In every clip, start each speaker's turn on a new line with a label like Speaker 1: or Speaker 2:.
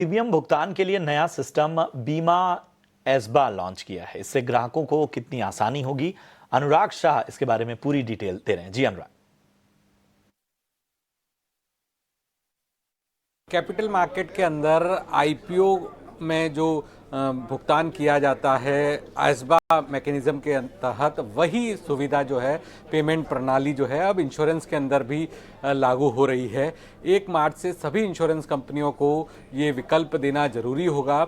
Speaker 1: Premium भुगतान के लिए नया सिस्टम बीमा एसबा लॉन्च किया है। इससे ग्राहकों को कितनी आसानी होगी, अनुराग शाह इसके बारे में पूरी डिटेल दे रहे हैं। जी अनुराग।
Speaker 2: कैपिटल मार्केट के अंदर आईपीओ में जो भुगतान किया जाता है एसबा मैकेनिज्म के तहत, वही सुविधा जो है, पेमेंट प्रणाली जो है, अब इंश्योरेंस के अंदर भी लागू हो रही है। 1 मार्च से सभी इंश्योरेंस कंपनियों को ये विकल्प देना जरूरी होगा,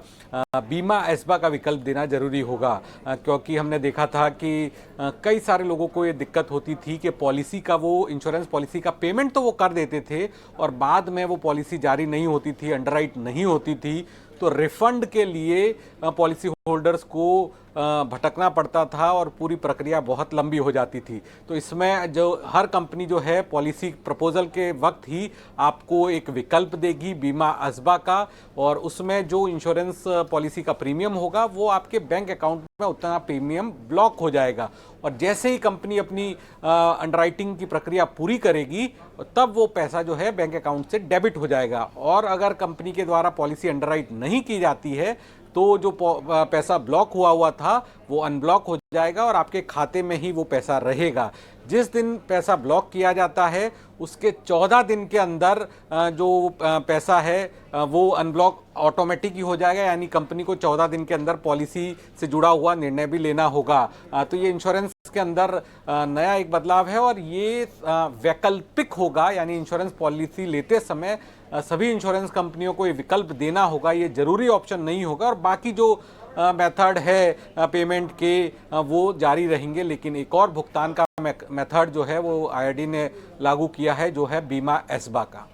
Speaker 2: बीमा एसबा का विकल्प देना जरूरी होगा, क्योंकि हमने देखा था कि कई सारे लोगों को ये दिक्कत होती थी कि पॉलिसी का, वो इंश्योरेंस पॉलिसी का पेमेंट तो वो कर देते थे और बाद में वो पॉलिसी जारी नहीं होती थी, अंडरराइट नहीं होती थी, तो रिफंड के लिए पॉलिसी होल्डर्स को भटकना पड़ता था और पूरी प्रक्रिया बहुत लंबी हो जाती थी। तो इसमें जो हर कंपनी जो है पॉलिसी प्रपोजल के वक्त ही आपको एक विकल्प देगी बीमा एसबा का, और उसमें जो इंश्योरेंस पॉलिसी का प्रीमियम होगा वो आपके बैंक अकाउंट में उतना प्रीमियम ब्लॉक हो जाएगा, और जैसे ही कंपनी अपनी अंडरराइटिंग की प्रक्रिया पूरी करेगी तब वो पैसा जो है बैंक अकाउंट से डेबिट हो जाएगा। और अगर कंपनी के द्वारा पॉलिसी अंडरराइट नहीं की जाती है तो जो पैसा ब्लॉक हुआ था वो अनब्लॉक हो जाएगा और आपके खाते में ही वो पैसा रहेगा। जिस दिन पैसा ब्लॉक किया जाता है उसके 14 दिन के अंदर जो पैसा है वो अनब्लॉक ऑटोमेटिक ही हो जाएगा, यानी कंपनी को 14 दिन के अंदर पॉलिसी से जुड़ा हुआ निर्णय भी लेना होगा। तो ये इंश्योरेंस के अंदर नया एक बदलाव है और ये वैकल्पिक होगा, यानी इंश्योरेंस पॉलिसी लेते समय सभी इंश्योरेंस कंपनियों को ये विकल्प देना होगा, ये जरूरी ऑप्शन नहीं होगा, और बाकी जो मेथड है पेमेंट के वो जारी रहेंगे। लेकिन एक और भुगतान का मेथड जो है वो आईआरडी ने लागू किया है, जो है बीमा एसबा का।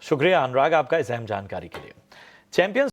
Speaker 1: शुक्रिया अनुराग आपका इस अहम जानकारी के लिए। चैंपियंस